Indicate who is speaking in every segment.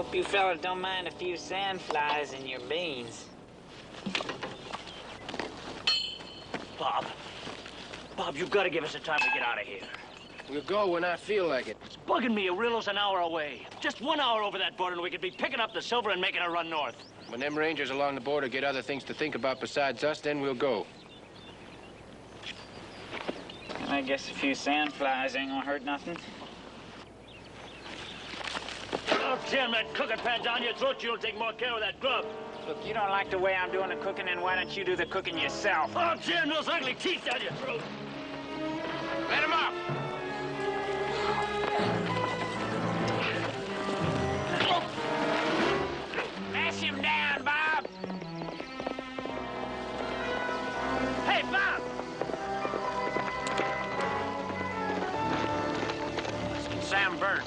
Speaker 1: Hope you fellas don't mind a few sandflies in your beans.
Speaker 2: Bob, you've got to give us the time to get out of here.
Speaker 3: We'll go when I feel like it.
Speaker 2: It's bugging me. Arillo's an hour away. Just 1 hour over that border and we could be picking up the silver and making a run north.
Speaker 3: When them rangers along the border get other things to think about besides us, then we'll go.
Speaker 1: I guess a few sandflies ain't gonna hurt nothing.
Speaker 2: Oh, jam that cooking pan down your throat. You'll take more care of that grub.
Speaker 1: Look, you don't like the way I'm doing the cooking, then why don't you do the cooking yourself?
Speaker 2: Oh, jam those ugly teeth down your throat.
Speaker 3: Let him up!
Speaker 1: Mash him down, Bob! Hey, Bob!
Speaker 4: Sam Burns.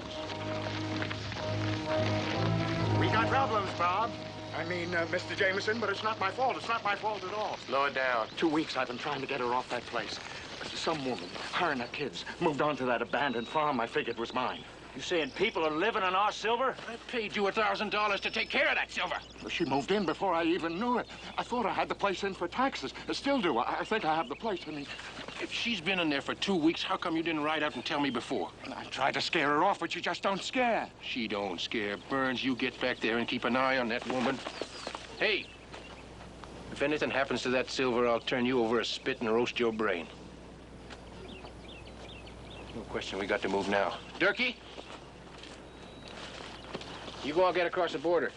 Speaker 4: We got problems, Bob. I mean, Mr. Jameson, but it's not my fault. It's not my fault at all.
Speaker 3: Slow it down.
Speaker 4: 2 weeks I've been trying to get her off that place. Some woman, her and her kids, moved on to that abandoned farm I figured was mine.
Speaker 2: You saying people are living on our silver?
Speaker 3: I paid you $1,000 to take care of that silver.
Speaker 4: Well, she moved in before I even knew it. I thought I had the place in for taxes. I still do. I think I have the place. I mean,
Speaker 3: if she's been in there for 2 weeks, how come you didn't ride out and tell me before?
Speaker 4: I tried to scare her off, but she just don't scare.
Speaker 3: She don't scare. Burns, you get back there and keep an eye on that woman. Hey, if anything happens to that silver, I'll turn you over a spit and roast your brain. No question, we got to move now. Durkee? You go out and get across the border.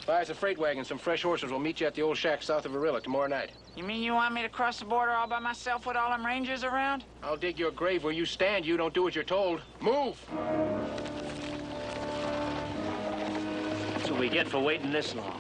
Speaker 3: Buy us a freight wagon, some fresh horses. We'll meet you at the old shack south of Arillo tomorrow night.
Speaker 1: You mean you want me to cross the border all by myself with all them rangers around?
Speaker 3: I'll dig your grave where you stand. You don't do what you're told. Move!
Speaker 2: That's what we get for waiting this long.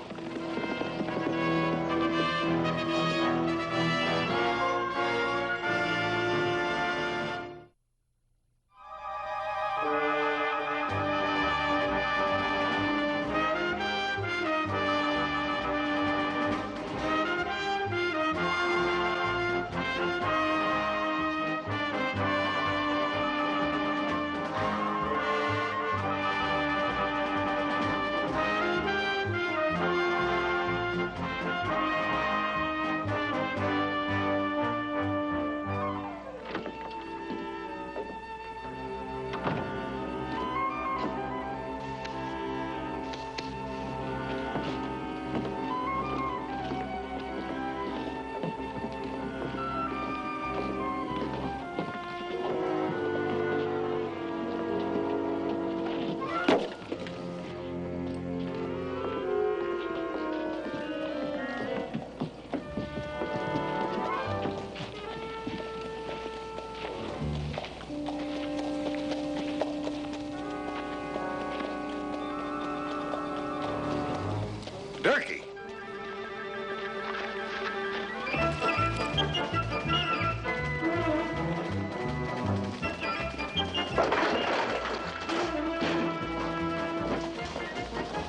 Speaker 4: Durkee.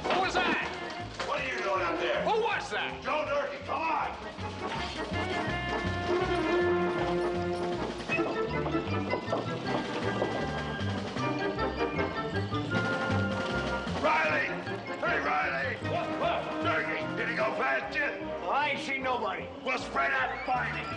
Speaker 3: Who was that?
Speaker 5: What are you doing up there?
Speaker 3: Who was that?
Speaker 5: Joe Durkee, come on! Riley! Hey, Riley! What? Durkee, did he go past you?
Speaker 2: Well, I ain't seen nobody.
Speaker 5: Well, spread out and find him.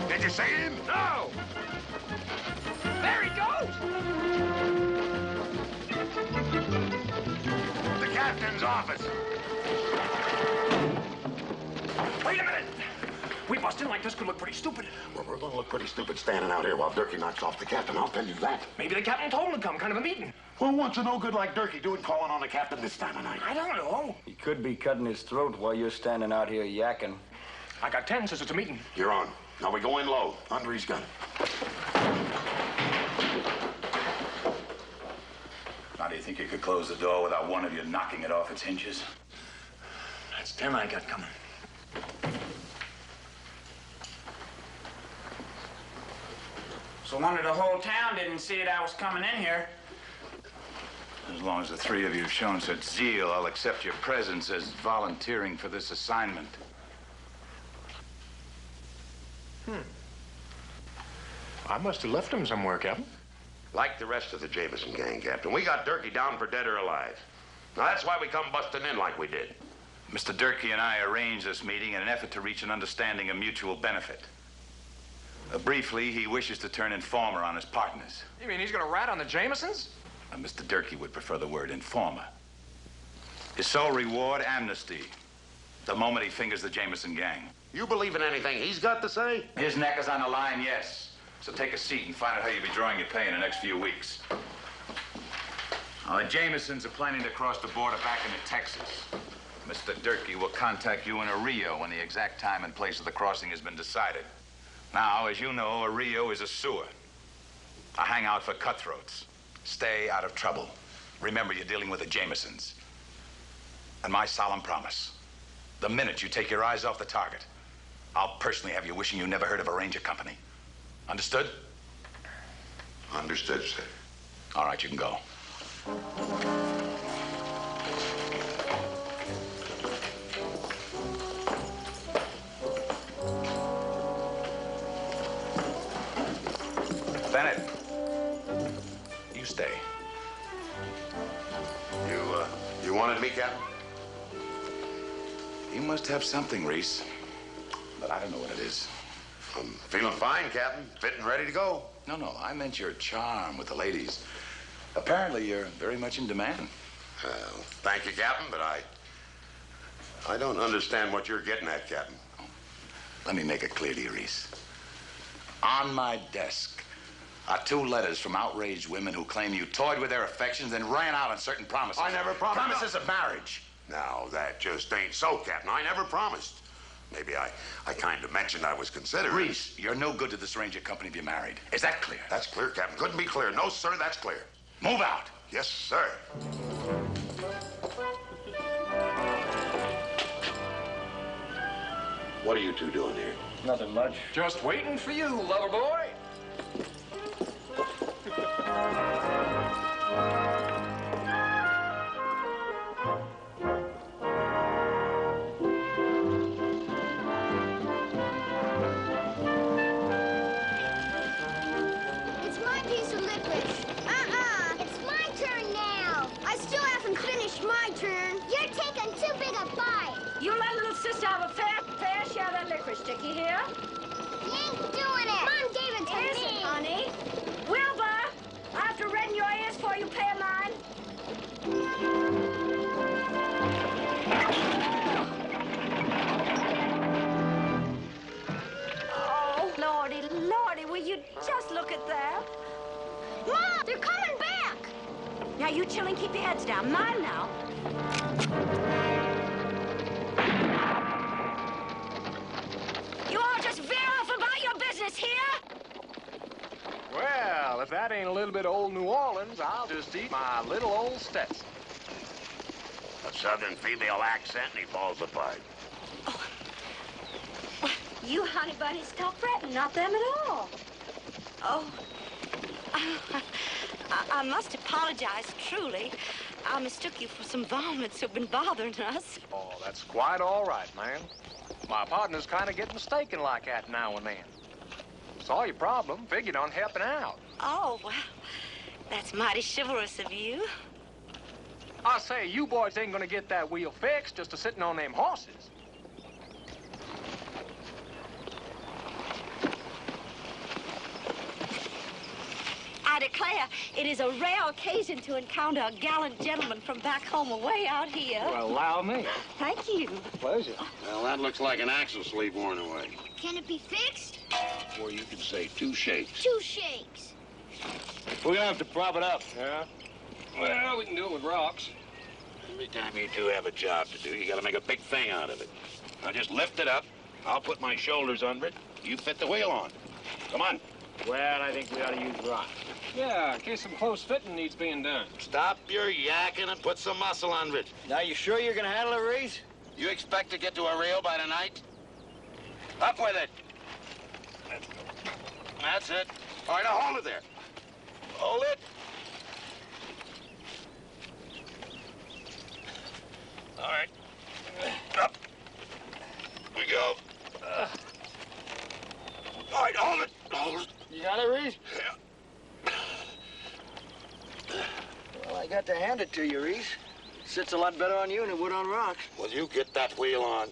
Speaker 4: Did you see him?
Speaker 5: No!
Speaker 1: There he goes!
Speaker 5: The captain's office.
Speaker 4: Wait a minute. We bust in like this could look pretty stupid. Well, we're gonna look pretty stupid standing out here while Durkee knocks off the captain. I'll tell you that.
Speaker 6: Maybe the captain told him to come, kind of a meeting.
Speaker 4: Well, what's a no good like Durkee doing calling on the captain this time of night?
Speaker 6: I don't know.
Speaker 7: He could be cutting his throat while you're standing out here yakking.
Speaker 6: I got 10, says it's a meeting.
Speaker 4: You're on. Now we go in low, under his gun.
Speaker 5: How do you think you could close the door without one of you knocking it off its hinges?
Speaker 6: That's 10 I got coming.
Speaker 1: So wonder the whole town didn't see it I was coming in here.
Speaker 5: As long as the three of you have shown such zeal, I'll accept your presence as volunteering for this assignment.
Speaker 6: I must have left him somewhere, Captain.
Speaker 4: Like the rest of the Jameson gang, Captain. We got Durkee down for dead or alive. Now, that's why we come busting in like we did.
Speaker 5: Mr. Durkee and I arranged this meeting in an effort to reach an understanding of mutual benefit. Briefly, he wishes to turn informer on his partners.
Speaker 6: You mean he's gonna rat on the Jamesons?
Speaker 5: Mr. Durkee would prefer the word informer. His sole reward, amnesty. The moment he fingers the Jameson gang.
Speaker 4: You believe in anything he's got to say?
Speaker 5: His neck is on the line, yes. So take a seat and find out how you'll be drawing your pay in the next few weeks. Now, the Jamesons are planning to cross the border back into Texas. Mr. Durkee will contact you in Arillo when the exact time and place of the crossing has been decided. Now, as you know, Arillo is a sewer. A hangout for cutthroats. Stay out of trouble. Remember, you're dealing with the Jamesons. And my solemn promise, the minute you take your eyes off the target, I'll personally have you wishing you never heard of a ranger company. Understood?
Speaker 4: Understood, sir.
Speaker 5: All right, you can go. Bennett, you stay.
Speaker 4: You wanted me, Captain?
Speaker 5: You must have something, Reese. But I don't know what it is.
Speaker 4: I'm feeling fine, Captain. Fit and ready to go.
Speaker 5: No, I meant your charm with the ladies. Apparently, you're very much in demand.
Speaker 4: Well, thank you, Captain, but I don't understand what you're getting at, Captain.
Speaker 5: Let me make it clear to you, Reese. On my desk are 2 letters from outraged women who claim you toyed with their affections and ran out on certain promises.
Speaker 4: I never promised.
Speaker 5: Promises of marriage.
Speaker 4: Now, that just ain't so, Captain. I never promised. Maybe I kind of mentioned I was considering.
Speaker 5: Reese, you're no good to this ranger company if you're married. Is that clear?
Speaker 4: That's clear, Captain. Couldn't be clear. No, sir, that's clear.
Speaker 5: Move out.
Speaker 4: Yes, sir. What are you 2 doing here?
Speaker 7: Nothing much.
Speaker 6: Just waiting for you, lover boy.
Speaker 8: It's my piece of licorice. It's my turn now. I still haven't finished my turn. You're taking too big a bite.
Speaker 9: You let little sister have a fair share of that licorice, Dickie, here.
Speaker 8: You ain't doing it. Mom gave it to
Speaker 9: Is
Speaker 8: me.
Speaker 9: it, honey? Wilbur, after reading your ears for you pay mine. Oh, Lordy, will you just look at that?
Speaker 8: Mom, they're coming back.
Speaker 9: Now, you children, keep your heads down. Mine now. You all just veer off about your business here.
Speaker 6: Well, if that ain't a little bit of old New Orleans, I'll just eat my little old Stetson.
Speaker 4: A southern female accent and he falls apart.
Speaker 9: You, honey bunny, stop fretting. Not them at all. Oh, I must apologize, truly. I mistook you for some varmints who've been bothering us.
Speaker 6: Oh, that's quite all right, man. My partner's kind of getting mistaken like that now and then. Saw your problem, figured on helping out.
Speaker 9: Oh, well, that's mighty chivalrous of you.
Speaker 6: I say, you boys ain't gonna get that wheel fixed just a sitting on them horses.
Speaker 9: I declare, it is a rare occasion to encounter a gallant gentleman from back home away out here.
Speaker 6: Well, allow me.
Speaker 9: Thank you.
Speaker 6: Pleasure.
Speaker 4: Well, that looks like an axle sleeve worn away.
Speaker 8: Can it be fixed?
Speaker 4: Or you could say 2 shakes.
Speaker 8: 2 shakes.
Speaker 7: We're gonna have to prop it up.
Speaker 6: Yeah? Well, we can do it with rocks.
Speaker 4: Every time you 2 have a job to do, you gotta make a big thing out of it. Now just lift it up. I'll put my shoulders under it. You fit the wheel on. Come on.
Speaker 7: Well, I think we ought to use rock.
Speaker 6: Yeah, in case some close fitting needs being done.
Speaker 4: Stop your yakking and put some muscle under it.
Speaker 7: Now, you sure you're gonna handle it, Reese?
Speaker 4: You expect to get to Arillo by tonight? Up with it. That's it. All right, now hold it there. Hold it. All right. Up. We go.
Speaker 7: hand it to you, Reese. Sits a lot better on you than it would on rocks.
Speaker 4: Will you get that wheel on?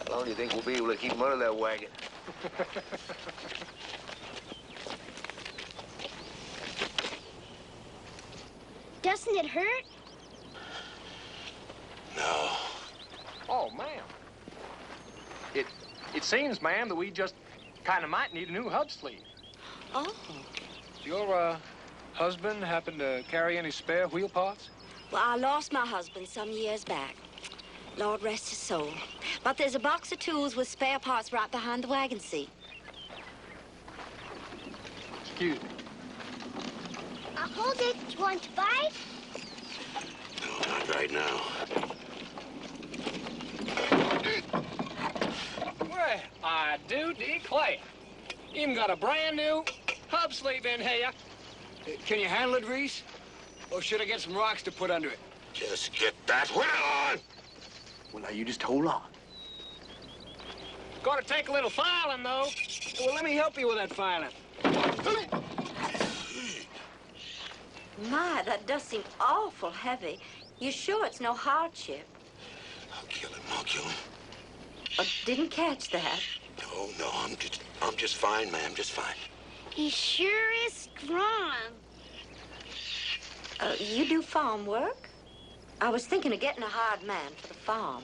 Speaker 7: How long do you think we'll be able to keep him under that wagon?
Speaker 8: Doesn't it hurt?
Speaker 4: No.
Speaker 6: Oh, ma'am. It seems, ma'am, that we just kind of might need a new hub sleeve.
Speaker 9: Oh.
Speaker 6: Does your husband happen to carry any spare wheel parts?
Speaker 9: Well, I lost my husband some years back. Lord rest his soul. But there's a box of tools with spare parts right behind the wagon seat.
Speaker 6: Excuse me.
Speaker 8: I'll hold it. You want to bite?
Speaker 4: No, not right now.
Speaker 6: Well, I do declare. Even got a brand new hub sleeve in here.
Speaker 7: Can you handle it, Reese? Or should I get some rocks to put under it?
Speaker 4: Just get that wheel on!
Speaker 7: Well, now, you just hold on.
Speaker 6: Gonna take a little filing, though.
Speaker 7: Well, let me help you with that filing.
Speaker 9: My, that does seem awful heavy. You sure it's no hardship?
Speaker 4: I'll kill him, I'll kill him.
Speaker 9: Didn't catch that.
Speaker 4: No, I'm just fine, ma'am, just fine.
Speaker 8: He sure is strong.
Speaker 9: You do farm work? I was thinking of getting a hired man for the farm.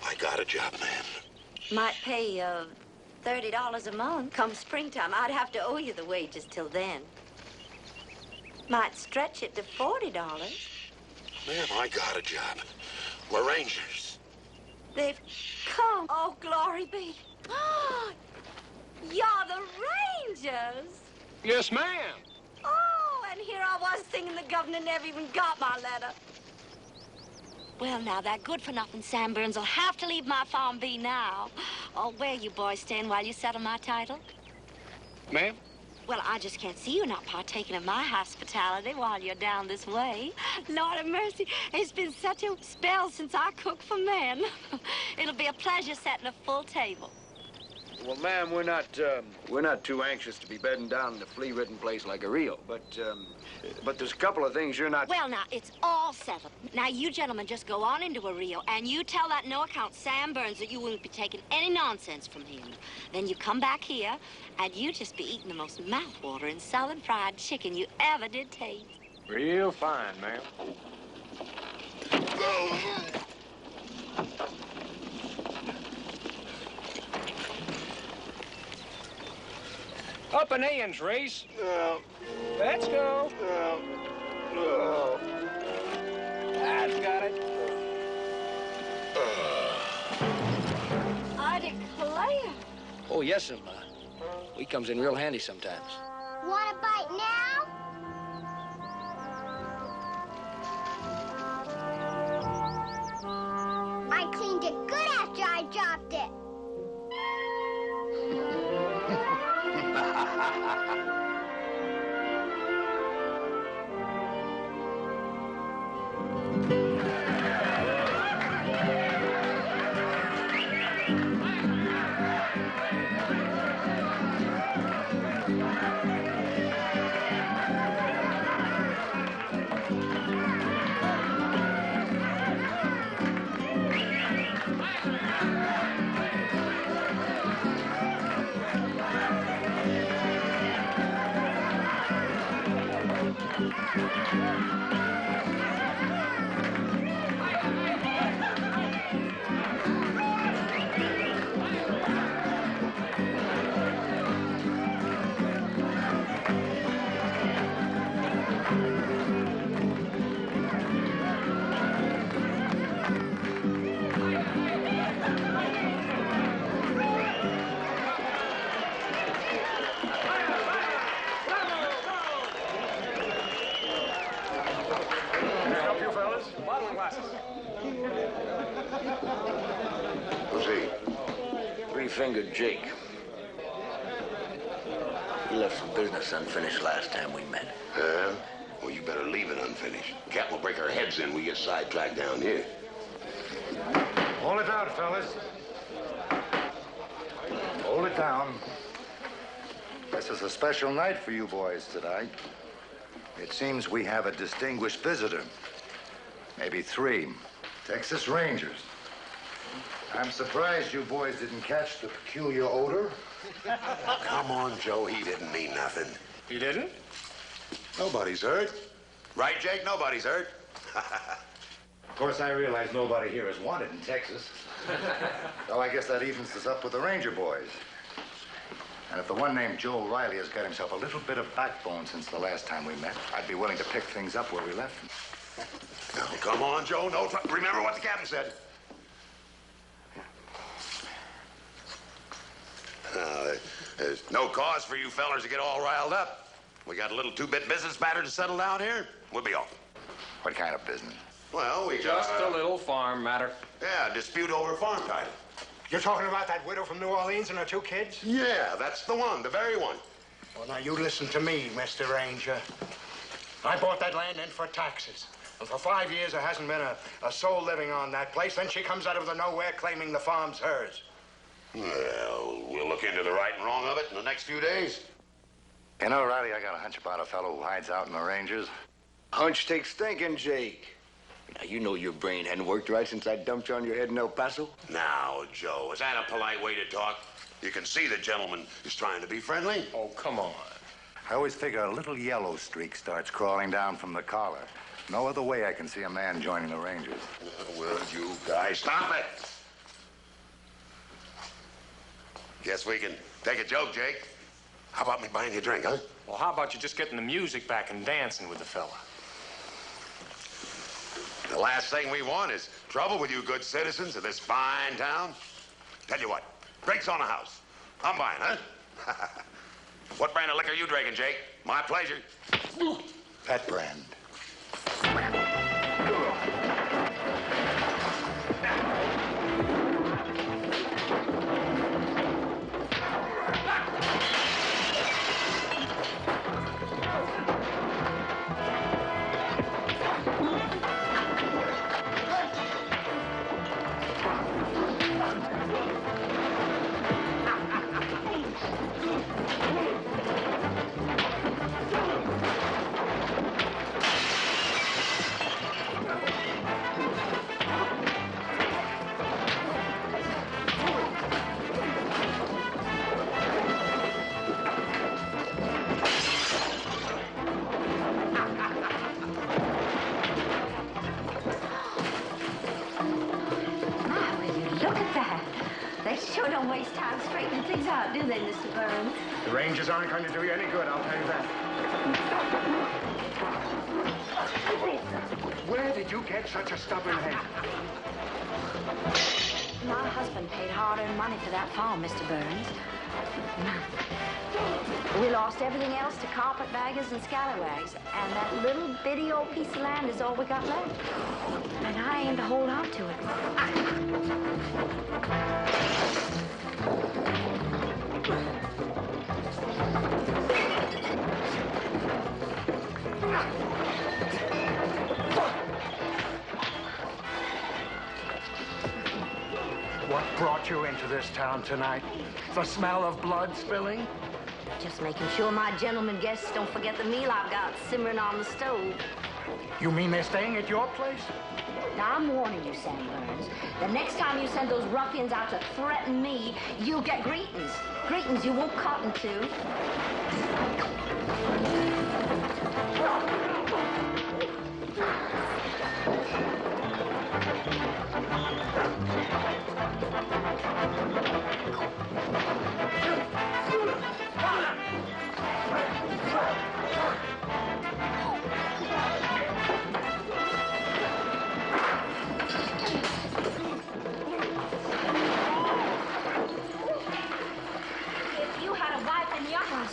Speaker 4: I got a job, ma'am.
Speaker 9: Might pay, $30 a month. Come springtime, I'd have to owe you the wages till then. Might stretch it to $40.
Speaker 4: Ma'am, I got a job. We're rangers.
Speaker 9: They've come. Oh, glory be. You're the Rangers.
Speaker 6: Yes, ma'am.
Speaker 9: Oh, and here I was thinking the governor never even got my letter. Well, now, that good-for-nothing Sanburns will have to leave my farm be now. Oh, where you boys staying while you settle my title?
Speaker 6: Ma'am?
Speaker 9: Well, I just can't see you not partaking of my hospitality while you're down this way. Lord have mercy, it's been such a spell since I cooked for men. It'll be a pleasure setting a full table.
Speaker 7: Well, ma'am, we're not too anxious to be bedding down in a flea-ridden place like Arillo, but there's a couple of things you're not...
Speaker 9: Well, now, it's all settled. Now, you gentlemen just go on into Arillo, and you tell that no-account Sam Burns that you won't be taking any nonsense from him. Then you come back here, and you just be eating the most mouth-watering southern fried chicken you ever did taste.
Speaker 6: Real fine, ma'am. Up in Ian's, Reese. Let's go. I've got it.
Speaker 9: I declare.
Speaker 7: Oh, yes, sir. We comes in real handy sometimes.
Speaker 8: Want a bite now? I cleaned it good after I dropped it.
Speaker 4: Who's he?
Speaker 7: Three-fingered Jake. He left some business unfinished last time we met.
Speaker 4: Well, you better leave it unfinished. Capt will break our heads in we get sidetracked down here.
Speaker 10: Hold it down, fellas. Hold it down. This is a special night for you boys tonight.
Speaker 11: It seems we have a distinguished visitor. Maybe three. Texas Rangers. I'm surprised you boys didn't catch the peculiar odor.
Speaker 4: Come on, Joe. He didn't mean nothing.
Speaker 10: He didn't?
Speaker 4: Nobody's hurt. Right, Jake? Nobody's hurt.
Speaker 11: Of course, I realize nobody here is wanted in Texas. So I guess that evens us up with the Ranger boys. And if the one named Joe Riley has got himself a little bit of backbone since the last time we met, I'd be willing to pick things up where we left them.
Speaker 4: Now, come on, Joe. No, remember what the captain said. There's no cause for you fellers to get all riled up. We got a little two-bit business matter to settle down here. We'll be off.
Speaker 11: What kind of business?
Speaker 4: Well, we
Speaker 6: Just a little farm matter.
Speaker 4: Yeah, dispute over farm title.
Speaker 10: You're talking about that widow from New Orleans and her two kids?
Speaker 4: Yeah, that's the one, the very one.
Speaker 10: Well, now, you listen to me, Mr. Ranger. I bought that land in for taxes. And for 5 years, there hasn't been a soul living on that place. Then she comes out of the nowhere claiming the farm's hers.
Speaker 4: Well, we'll look into the right and wrong of it in the next few days.
Speaker 11: You know, Riley, I got a hunch about a fellow who hides out in the Rangers.
Speaker 7: Hunch takes thinking, Jake. Now, you know your brain hadn't worked right since I dumped you on your head in El Paso.
Speaker 4: Now, Joe, is that a polite way to talk? You can see the gentleman is trying to be friendly.
Speaker 6: Oh, come on.
Speaker 11: I always figure a little yellow streak starts crawling down from the collar. No other way I can see a man joining the Rangers.
Speaker 4: Will you guys stop it? Guess we can take a joke, Jake. How about me buying you a drink, huh?
Speaker 6: Well, how about you just getting the music back and dancing with the fella?
Speaker 4: The last thing we want is trouble with you good citizens of this fine town. Tell you what, drinks on the house. I'm buying, huh? What brand of liquor you drinking, Jake? My pleasure.
Speaker 11: That brand.
Speaker 8: Do they, Mr. Burns?
Speaker 10: The Rangers aren't going to do you any good, I'll tell you that. Where did you get such a stubborn head?
Speaker 9: My husband paid hard-earned money for that farm, Mr. Burns. We lost everything else to carpetbaggers and scallywags, and that little bitty old piece of land is all we got left. And I aim to hold on to it.
Speaker 10: What brought you into this town tonight? The smell of blood spilling?
Speaker 9: Just making sure my gentlemen guests don't forget the meal I've got simmering on the stove.
Speaker 10: You mean they're staying at your place?
Speaker 9: Now, I'm warning you, Sam Burns. The next time you send those ruffians out to threaten me, you'll get greetings. Greetings you won't cotton to.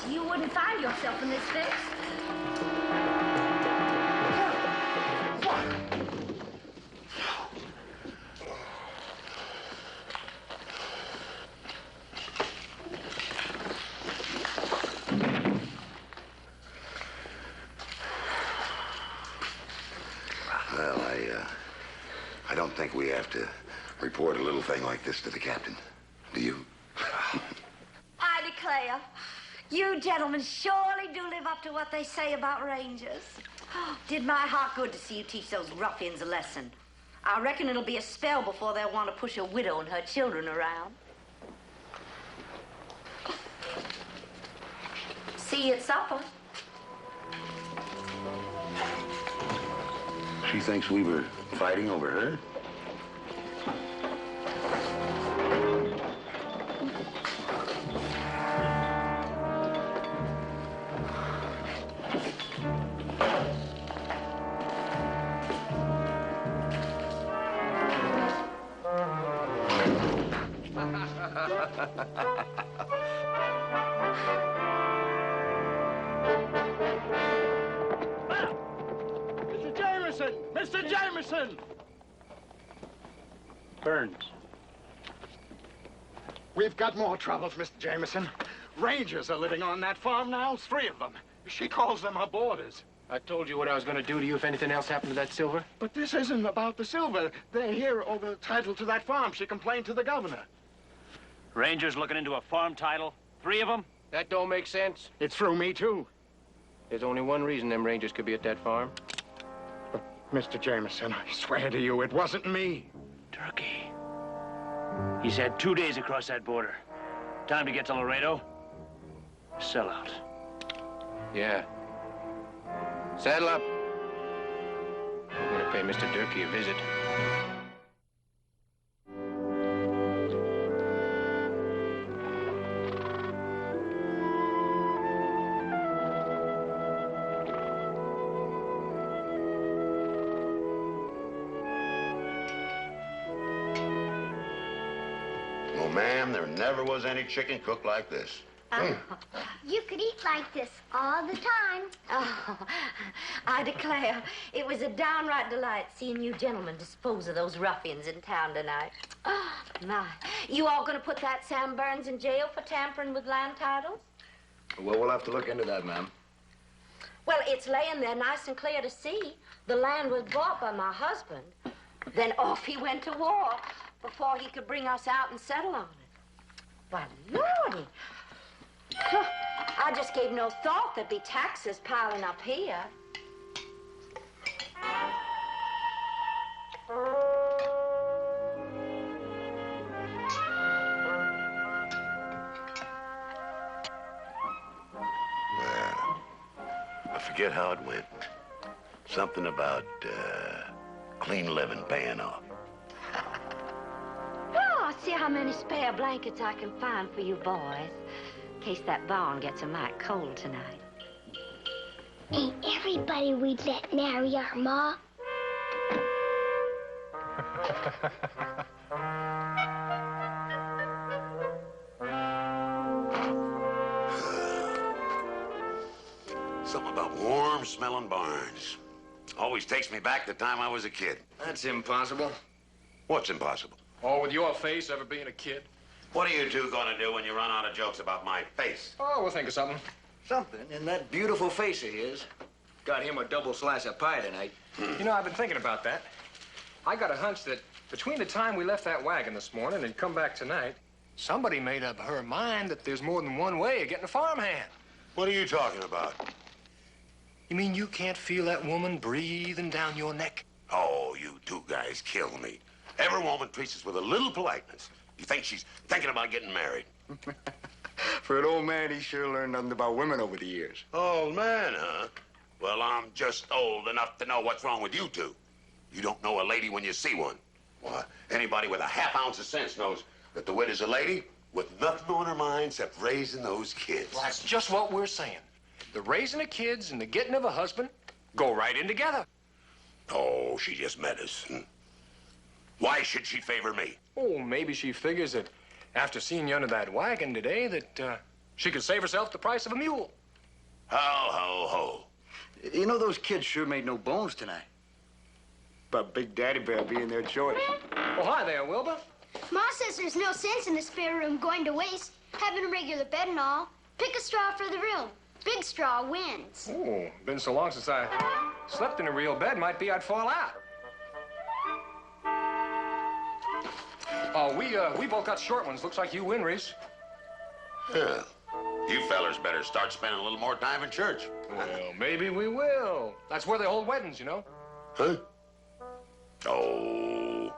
Speaker 9: You wouldn't find yourself in this fix.
Speaker 4: Well, I don't think we have to report a little thing like this to the captain. Do you?
Speaker 9: I declare, You gentlemen surely do live up to what they say about rangers. Did my heart good to see you teach those ruffians a lesson. I reckon it'll be a spell before they'll want to push a widow and her children around. See you at supper.
Speaker 4: She thinks we were fighting over her?
Speaker 10: Mr. Jameson!
Speaker 2: Burns.
Speaker 10: We've got more troubles, Mr. Jameson. Rangers are living on that farm now, 3 of them. She calls them her boarders.
Speaker 3: I told you what I was going to do to you if anything else happened to that silver.
Speaker 10: But this isn't about the silver. They're here over the title to that farm. She complained to the governor.
Speaker 2: Rangers looking into a farm title? 3 of them?
Speaker 3: That don't make sense.
Speaker 10: It threw me, too.
Speaker 3: There's only one reason them Rangers could be at that farm.
Speaker 10: But, Mr. Jameson, I swear to you, it wasn't me.
Speaker 2: Durkee. He's had 2 days across that border. Time to get to Laredo. Sell out.
Speaker 3: Yeah. Saddle up. I'm going to pay Mr. Durkee a visit.
Speaker 4: Well, ma'am, there never was any chicken cooked like this.
Speaker 8: You could eat like this all the time.
Speaker 9: Oh, I declare, it was a downright delight seeing you gentlemen dispose of those ruffians in town tonight. Oh, my. You all gonna put that Sam Burns in jail for tampering with land titles?
Speaker 7: Well, we'll have to look into that, ma'am.
Speaker 9: Well, it's laying there nice and clear to see. The land was bought by my husband. Then off he went to war before he could bring us out and settle on it. Why, Lordy. I just gave no thought there'd be taxes piling up here.
Speaker 4: I forget how it went. Something about clean living paying off.
Speaker 9: Oh, I'll see how many spare blankets I can find for you boys. In case that barn gets a mite cold tonight.
Speaker 8: Ain't everybody we'd let marry our ma?
Speaker 4: Something about warm-smelling barns. Always takes me back to the time I was a kid.
Speaker 7: That's impossible.
Speaker 4: What's impossible?
Speaker 6: Oh, with your face, ever being a kid?
Speaker 4: What are you two gonna do when you run out of jokes about my face?
Speaker 6: Oh, we'll think of something.
Speaker 7: Something in that beautiful face of his. Got him a double slice of pie tonight.
Speaker 6: You know, I've been thinking about that. I got a hunch that between the time we left that wagon this morning and come back tonight, somebody made up her mind that there's more than one way of getting a farmhand.
Speaker 4: What are you talking about?
Speaker 6: You mean you can't feel that woman breathing down your neck?
Speaker 4: Oh, you two guys kill me. Every woman treats us with a little politeness. You think she's thinking about getting married?
Speaker 7: For an old man, he sure learned nothing about women over the years.
Speaker 4: Old man, huh? Well, I'm just old enough to know what's wrong with you two. You don't know a lady when you see one. Why, anybody with a half ounce of sense knows that the wit is a lady with nothing on her mind except raising those kids.
Speaker 6: Well, that's just what we're saying. The raising of kids and the getting of a husband go right in together.
Speaker 4: Oh, she just met us. Why should she favor me?
Speaker 6: Oh, maybe she figures that after seeing you under that wagon today that she could save herself the price of a mule.
Speaker 4: Ho, ho, ho.
Speaker 7: You know, those kids sure made no bones tonight. But Big Daddy Bear being their choice.
Speaker 6: Well, hi there, Wilbur.
Speaker 8: Ma says there's no sense in the spare room going to waste. Having a regular bed and all. Pick a straw for the room. Big straw wins.
Speaker 6: Oh, been so long since I slept in a real bed, might be I'd fall out. We both got short ones. Looks like you win, Reese.
Speaker 4: Yeah. You fellers better start spending a little more time in church.
Speaker 6: Well, maybe we will. That's where they hold weddings, you know.
Speaker 4: Huh? Oh.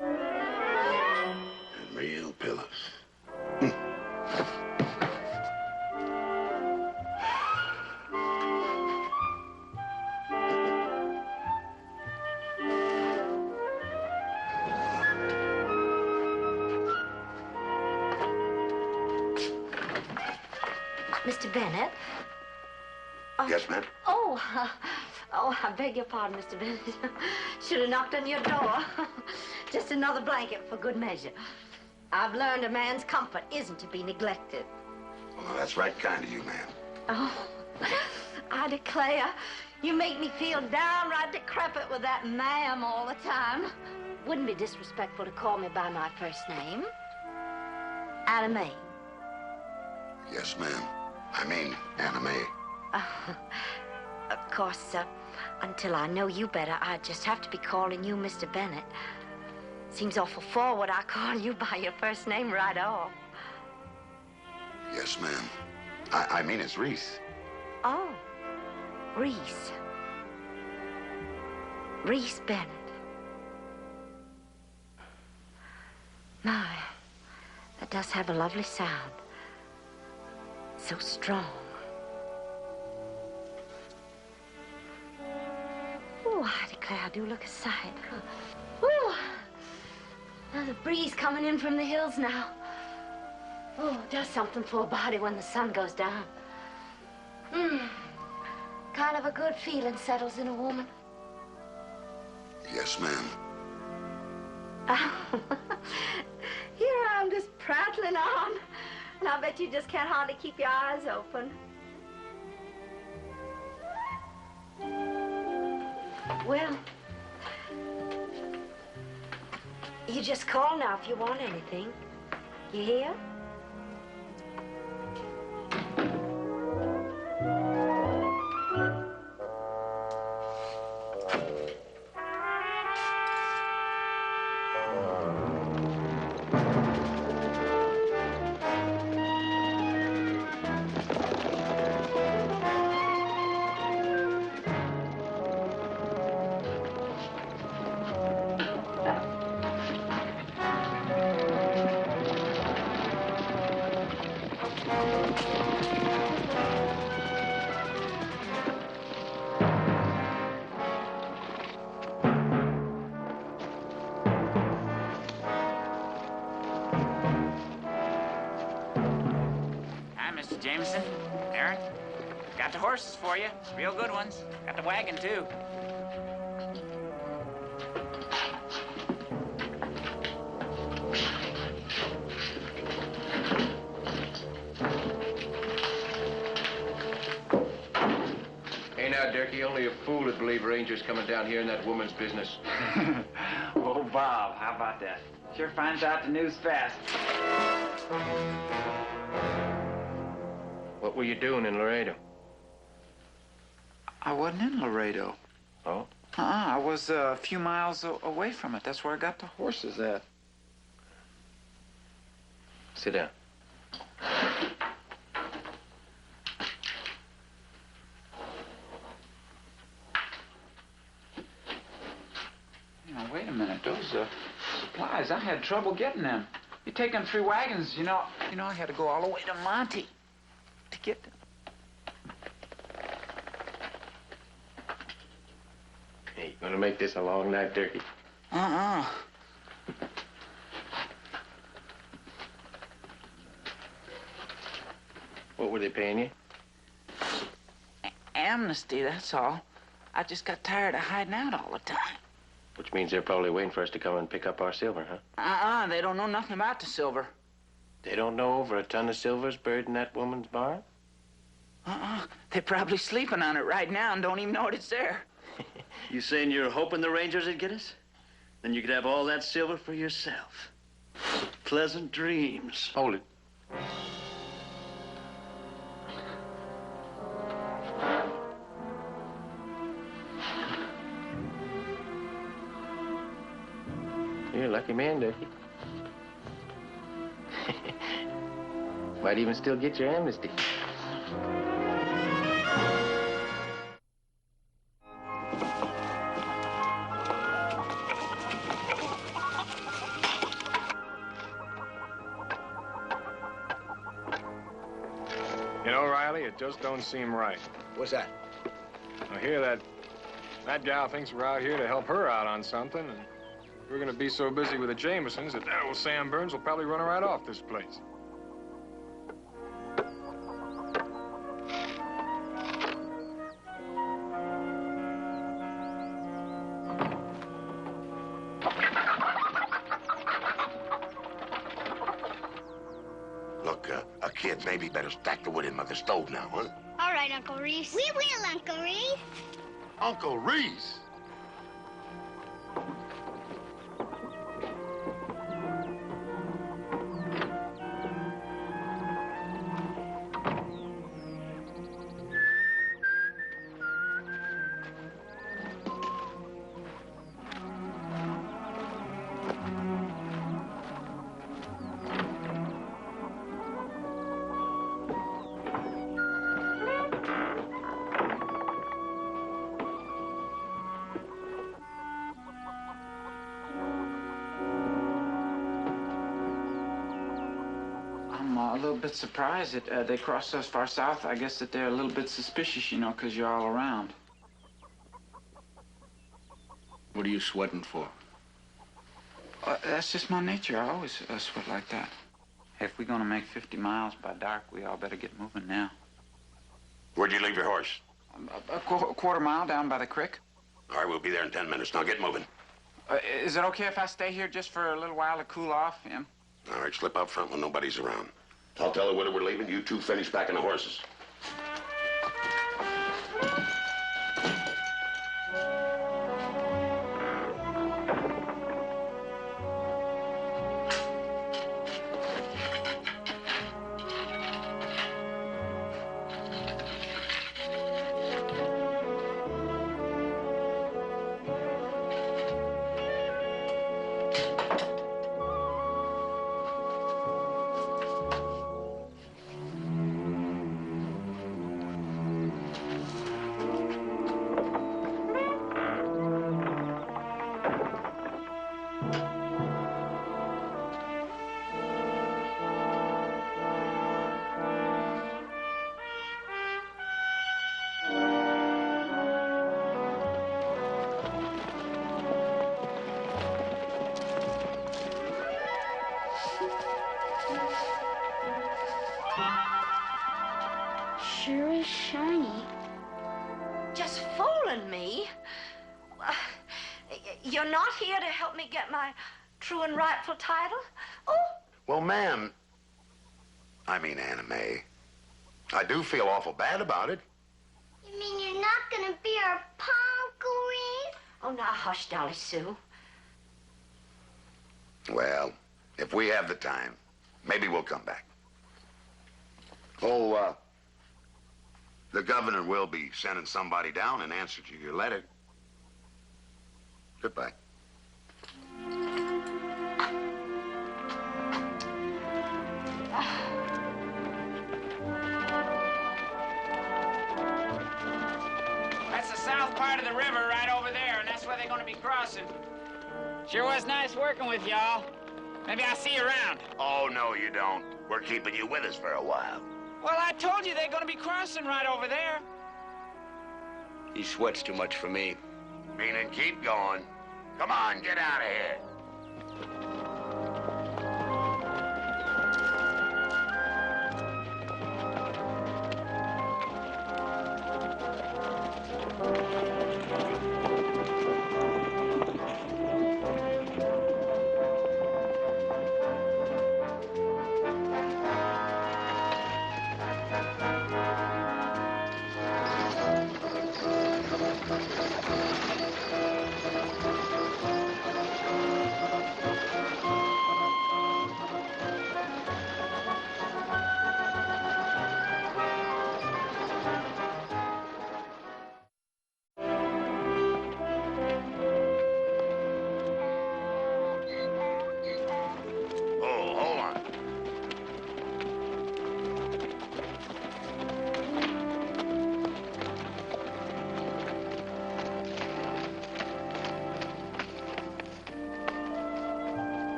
Speaker 4: And real pillows.
Speaker 9: Mr. Bennett? Oh.
Speaker 4: Yes, ma'am?
Speaker 9: Oh, I beg your pardon, Mr. Bennett. Should have knocked on your door. Just another blanket for good measure. I've learned a man's comfort isn't to be neglected.
Speaker 4: Well, that's right kind of you, ma'am.
Speaker 9: Oh, I declare, you make me feel downright decrepit with that ma'am all the time. Wouldn't be disrespectful to call me by my first name. Anna Mae.
Speaker 4: Yes, ma'am. I mean, Anna Mae.
Speaker 9: Of course, until I know you better, I just have to be calling you Mr. Bennett. Seems awful forward I call you by your first name right off.
Speaker 4: Yes, ma'am. I mean, it's Reese.
Speaker 9: Oh, Reese. Reese Bennett. My, that does have a lovely sound. So strong. Oh, I declare I do look a sight. Oh, there's a breeze coming in from the hills now. Oh, it does something for a body when the sun goes down. Kind of a good feeling settles in a woman.
Speaker 4: Yes, ma'am.
Speaker 9: Here I'm just prattling on. And I bet you just can't hardly keep your eyes open. Well, you just call now if you want anything. You hear?
Speaker 1: Jameson, Dern, got the horses for you. Real good ones. Got the wagon, too.
Speaker 3: Hey, now, Durkee, only a fool would believe Ranger's coming down here in that woman's business.
Speaker 1: Oh, Bob, how about that? Sure finds out the news fast.
Speaker 3: What were you doing in Laredo?
Speaker 1: I wasn't in Laredo.
Speaker 3: Oh?
Speaker 1: I was a few miles away from it. That's where I got the horses at.
Speaker 3: Sit down.
Speaker 1: Now, wait a minute. Those supplies, I had trouble getting them. You take them 3 wagons, you know, I had to go all the way to Monte to get them.
Speaker 3: Hey, you gonna make this a long night, Durkee? What were they paying you?
Speaker 1: Amnesty, that's all. I just got tired of hiding out all the time.
Speaker 3: Which means they're probably waiting for us to come and pick up our silver, huh?
Speaker 1: They don't know nothing about the silver.
Speaker 3: They don't know over a ton of silver's buried in that woman's barn?
Speaker 1: They're probably sleeping on it right now and don't even know it's there.
Speaker 2: You saying you're hoping the Rangers would get us? Then you could have all that silver for yourself. Pleasant dreams.
Speaker 3: Hold it. You're a lucky man, Durkee. Might even still get your amnesty.
Speaker 6: You know, Riley, it just don't seem right.
Speaker 7: What's that?
Speaker 6: I hear that gal thinks we're out here to help her out on something, and we're gonna be so busy with the Jamesons that old Sam Burns will probably run her right off this place.
Speaker 4: Look, a kid maybe better stack the wood in by the stove now, huh?
Speaker 8: All right, Uncle Reese. We will, Uncle Reese.
Speaker 4: Uncle Reese?
Speaker 1: I'm a little bit surprised that they crossed so far south. I guess that they're a little bit suspicious, you know, because you're all around.
Speaker 3: What are you sweating for?
Speaker 1: That's just my nature. I always sweat like that. If we're going to make 50 miles by dark, we all better get moving now.
Speaker 4: Where'd you leave your horse?
Speaker 1: A quarter mile down by the creek.
Speaker 4: All right, we'll be there in 10 minutes. Now get moving.
Speaker 1: Is it okay if I stay here just for a little while to cool off, Em?
Speaker 4: All right, slip out front when nobody's around. I'll tell the widow we're leaving. You two finish packing the horses.
Speaker 8: Sure is shiny.
Speaker 9: Just fooling me. You're not here to help me get my true and rightful title? Oh.
Speaker 4: Well, ma'am, I mean, Anna Mae, I do feel awful bad about it.
Speaker 8: You mean you're not gonna be our pa, Uncle Reese?
Speaker 9: Oh, now hush, Dolly Sue.
Speaker 4: Well, if we have the time, maybe we'll come back. Oh, the governor will be sending somebody down in answer to your letter. Goodbye.
Speaker 1: That's the south part of the river right over there, and that's where they're going to be crossing. Sure was nice working with y'all. Maybe I'll see you around.
Speaker 4: Oh, no, you don't. We're keeping you with us for a while.
Speaker 1: Well, I told you they're going to be crossing right over there.
Speaker 7: He sweats too much for me.
Speaker 4: Meaning keep going. Come on, get out of here.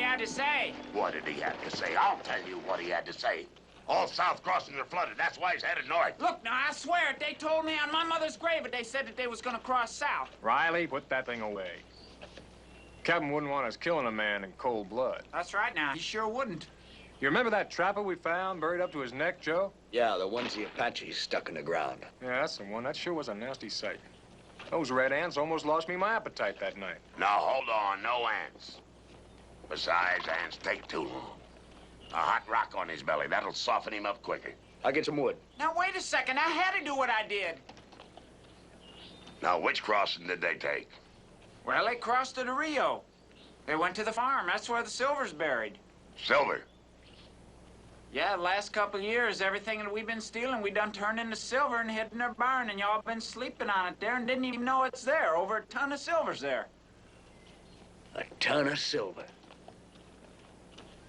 Speaker 1: had to say.
Speaker 4: What did he have to say? I'll tell you what he had to say. All south crossings are flooded. That's why he's headed north.
Speaker 1: Look, now, I swear it. They told me on my mother's grave that they said that they was gonna cross south.
Speaker 6: Riley, put that thing away. Captain wouldn't want us killing a man in cold blood.
Speaker 1: That's right now. He sure wouldn't.
Speaker 6: You remember that trapper we found buried up to his neck, Joe?
Speaker 7: Yeah, the ones the Apaches stuck in the ground.
Speaker 6: Yeah, that's the one. That sure was a nasty sight. Those red ants almost lost me my appetite that night.
Speaker 4: Now, hold on. No ants. Besides, ants take too long. A hot rock on his belly. That'll soften him up quicker.
Speaker 7: I'll get some wood.
Speaker 1: Now, wait a second. I had to do what I did.
Speaker 4: Now, which crossing did they take?
Speaker 1: Well, they crossed to the Rio. They went to the farm. That's where the silver's buried.
Speaker 4: Silver?
Speaker 1: Yeah, the last couple of years, everything that we've been stealing, we done turned into silver and hid in their barn, and y'all been sleeping on it there and didn't even know it's there. Over a ton of silver's there.
Speaker 7: A ton of silver.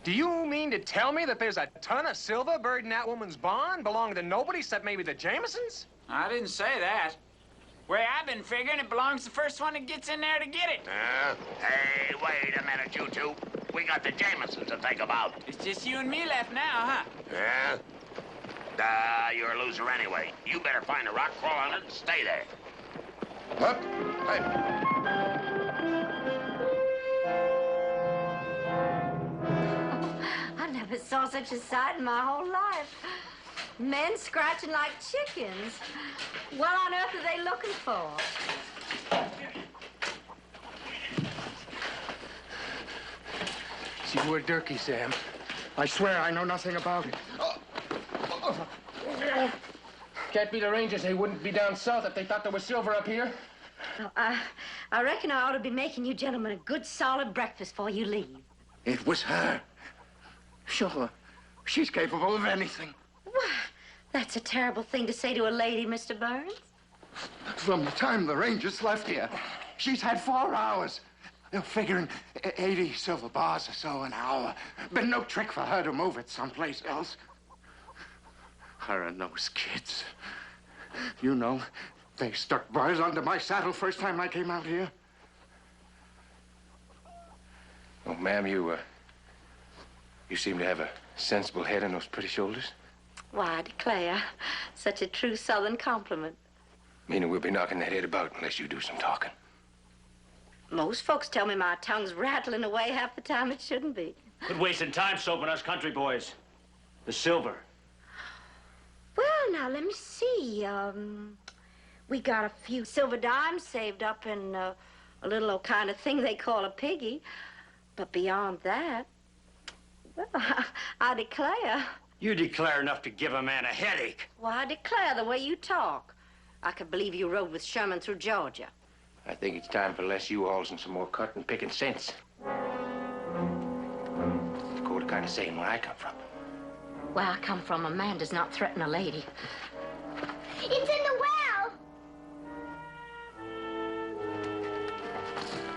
Speaker 6: Do you mean to tell me that there's a ton of silver buried in that woman's barn, belonging to nobody except maybe the Jamesons?
Speaker 1: I didn't say that. Way I've been figuring, it belongs to the first one that gets in there to get it.
Speaker 4: Hey, wait a minute, you two. We got the Jamesons to think about.
Speaker 1: It's just you and me left now, huh?
Speaker 4: Yeah? You're a loser anyway. You better find a rock, crawl on it, and stay there.
Speaker 10: Up. Hey.
Speaker 9: I never saw such a sight in my whole life. Men scratching like chickens. What on earth are they looking for?
Speaker 10: See where Durkee, Sam. I swear I know nothing about it.
Speaker 3: Can't be the Rangers. They wouldn't be down south if they thought there was silver up here.
Speaker 9: Well, I reckon I ought to be making you gentlemen a good solid breakfast before you leave.
Speaker 10: It was her. Sure. She's capable of anything.
Speaker 9: Why, that's a terrible thing to say to a lady, Mr. Burns.
Speaker 10: From the time the Rangers left here, she's had 4 hours. They're figuring 80 silver bars or so an hour. Been no trick for her to move it someplace else. Her and those kids. You know, they stuck bars under my saddle first time I came out here.
Speaker 3: Oh, ma'am, you seem to have a sensible head and those pretty shoulders.
Speaker 9: Why, I declare, such a true Southern compliment.
Speaker 3: Meaning we'll be knocking that head about unless you do some talking.
Speaker 9: Most folks tell me my tongue's rattling away half the time it shouldn't be.
Speaker 2: Quit wasting time soaping us country boys. The silver.
Speaker 9: Well, now, let me see. We got a few silver dimes saved up in a little old kind of thing they call a piggy. But beyond that, well, I declare.
Speaker 2: You declare enough to give a man a headache.
Speaker 9: Why, I declare the way you talk. I could believe you rode with Sherman through Georgia.
Speaker 3: I think it's time for less U-Hauls and some more cutting, picking sense. Dakota kind of saying where I come from.
Speaker 9: Where I come from, a man does not threaten a lady.
Speaker 8: It's in the well.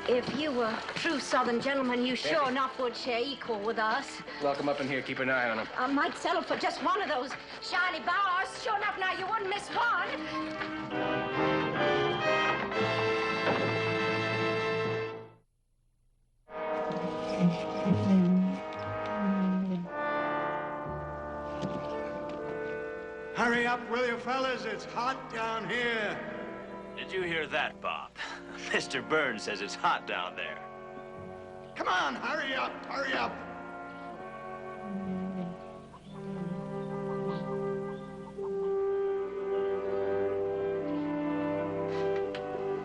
Speaker 9: If you were a true Southern gentleman, you sure enough would share equal with us.
Speaker 3: Lock 'em up in here, keep an eye on 'em.
Speaker 9: I might settle for just one of those shiny bars. Sure enough, now you wouldn't miss one.
Speaker 12: Hurry up, will you, fellas? It's hot down here.
Speaker 2: Did you hear that, Bob? Mr. Burns says it's hot down there.
Speaker 12: Come on, hurry up, hurry up.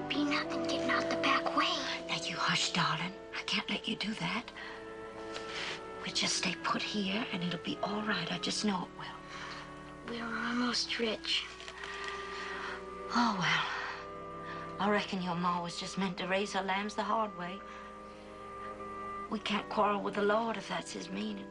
Speaker 8: Be nothing getting out the back way.
Speaker 9: Now, you hush, darling. I can't let you do that. We just stay put here, and it'll be all right. I just know it will.
Speaker 8: We're almost rich.
Speaker 9: Oh, well. I reckon your ma was just meant to raise her lambs the hard way. We can't quarrel with the Lord if that's his meaning.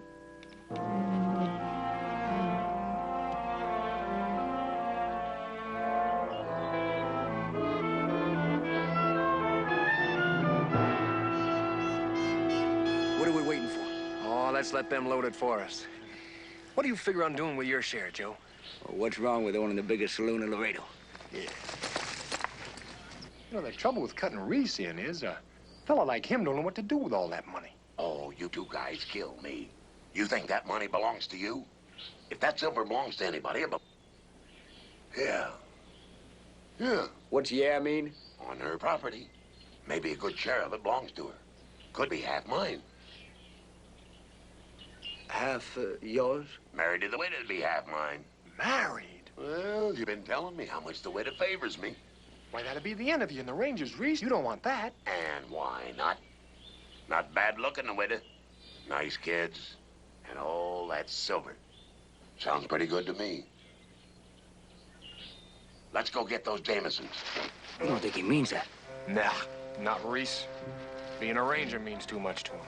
Speaker 7: What are we waiting for? Oh, let's let them load it for us.
Speaker 6: What do you figure on doing with your share, Joe?
Speaker 7: Well, what's wrong with owning the biggest saloon in Laredo?
Speaker 6: Yeah. You know, the trouble with cutting Reese in is a fella like him don't know what to do with all that money.
Speaker 4: Oh, you two guys kill me. You think that money belongs to you? If that silver belongs to anybody, it Yeah. Yeah.
Speaker 7: What's yeah mean?
Speaker 4: On her property. Maybe a good share of it belongs to her. Could be half mine.
Speaker 7: Half yours?
Speaker 4: Married to the widow, it'd be half mine.
Speaker 6: Married?
Speaker 4: Well, you've been telling me how much the widow favors me.
Speaker 6: Why, that'd be the end of you and the Rangers, Reese. You don't want that.
Speaker 4: And why not? Not bad looking, the widow. Nice kids. And all that silver. Sounds pretty good to me. Let's go get those Jamesons.
Speaker 7: I don't think he means that.
Speaker 6: Nah, not Reese. Being a Ranger means too much to him.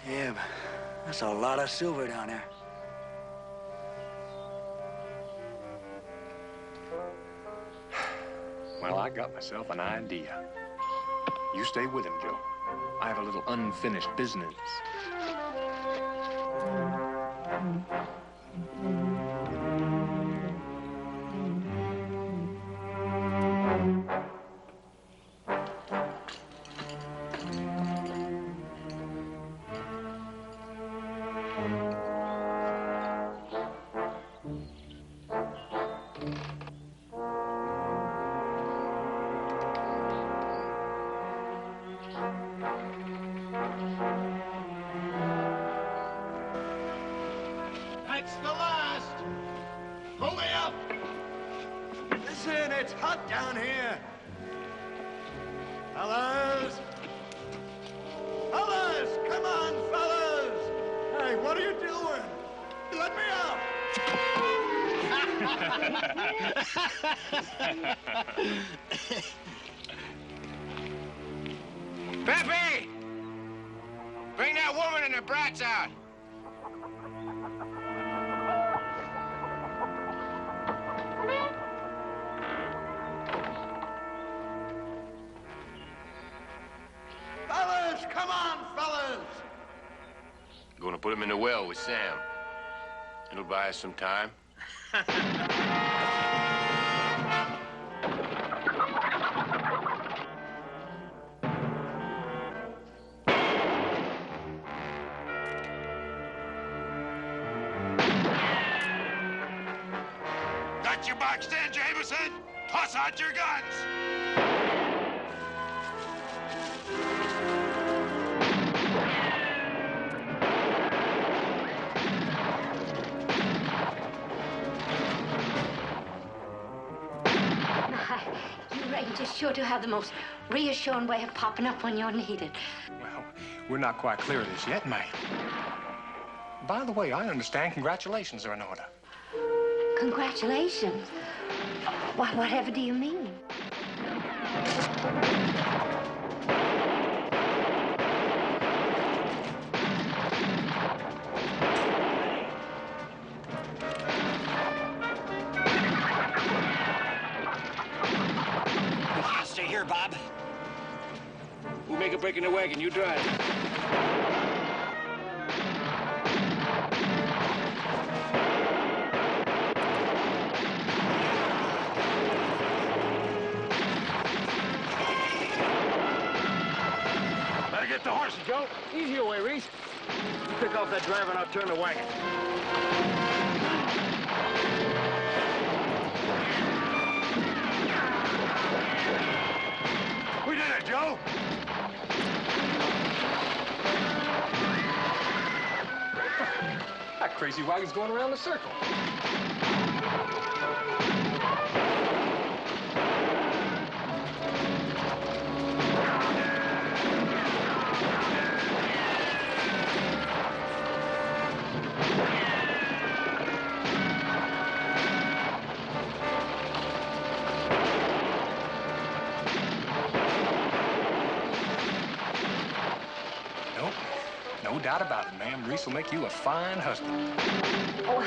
Speaker 7: Yeah, but that's a lot of silver down there.
Speaker 6: Well, I got myself an idea. You stay with him, Joe. I have a little unfinished business.
Speaker 12: That's the last. Pull me up. Listen, it's hot down here. Fellas. Fellas, come on, fellas. Hey, what are you doing? Let me out.
Speaker 3: Pepe! Bring that woman and the brats out.
Speaker 12: Fellas, come on, fellas.
Speaker 3: Gonna put him in the well with Sam. It'll buy us some time.
Speaker 4: Got your box in, Jameson? Toss out your guns.
Speaker 9: You Rangers sure do have the most reassuring way of popping up when you're needed.
Speaker 6: Well, we're not quite clear of this yet, ma'am. By the way, I understand congratulations are in order.
Speaker 9: Congratulations. Why, whatever do you mean?
Speaker 2: Stay here, Bob. We'll make a break in the wagon. You drive.
Speaker 3: Better get the horses, Joe.
Speaker 2: Easy away, Reese. You pick off that driver and I'll turn the wagon.
Speaker 3: We did it, Joe.
Speaker 6: That crazy wagon's going around the circle. No doubt about it, ma'am. Reese will make you a fine husband.
Speaker 9: Oh,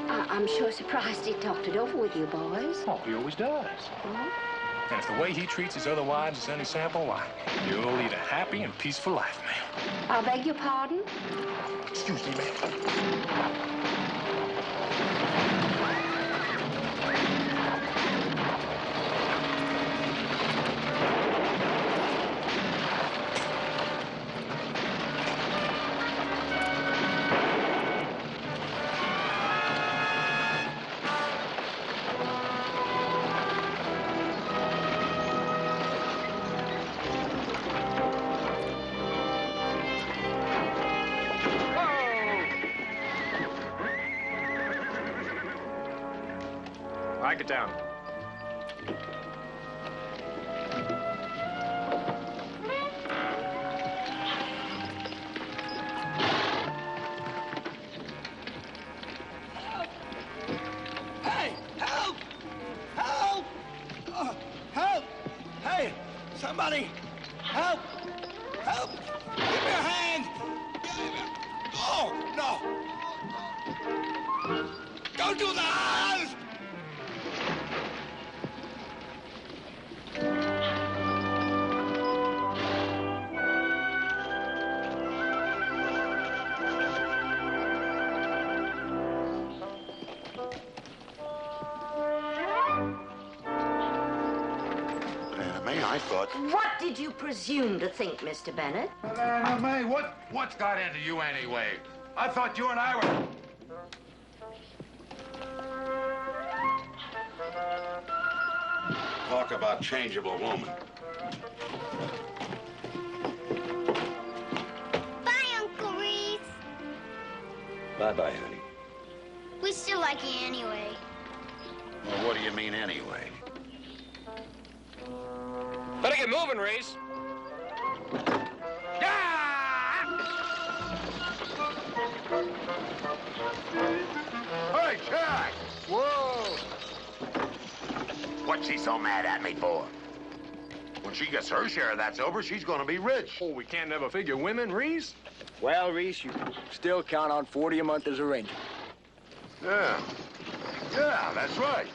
Speaker 9: I'm sure surprised he talked it over with you boys.
Speaker 6: Oh, he always does. And if the way he treats his other wives is any sample, why, you'll lead a happy and peaceful life, ma'am.
Speaker 9: I beg your pardon?
Speaker 6: Excuse me, ma'am. Jack it down.
Speaker 12: Hey, help! Help! Help! Hey, somebody! Help! Help! Give me a hand! Oh, no! Don't do that!
Speaker 4: I thought...
Speaker 9: What did you presume to think, Mr. Bennett?
Speaker 4: Anna May, what's got into you anyway? I thought you and I were... Talk about changeable woman.
Speaker 8: Bye, Uncle Reese.
Speaker 4: Bye-bye, honey.
Speaker 8: We still like you anyway.
Speaker 4: Well, what do you mean anyway?
Speaker 6: Better get moving, Reese.
Speaker 4: Hey, Jack!
Speaker 6: Whoa!
Speaker 4: What's she so mad at me for? When she gets her share of that silver, she's gonna be rich.
Speaker 6: Oh, we can't never figure women, Reese.
Speaker 7: Well, Reese, you still count on 40 a month as a ranger.
Speaker 4: Yeah. Yeah, that's right.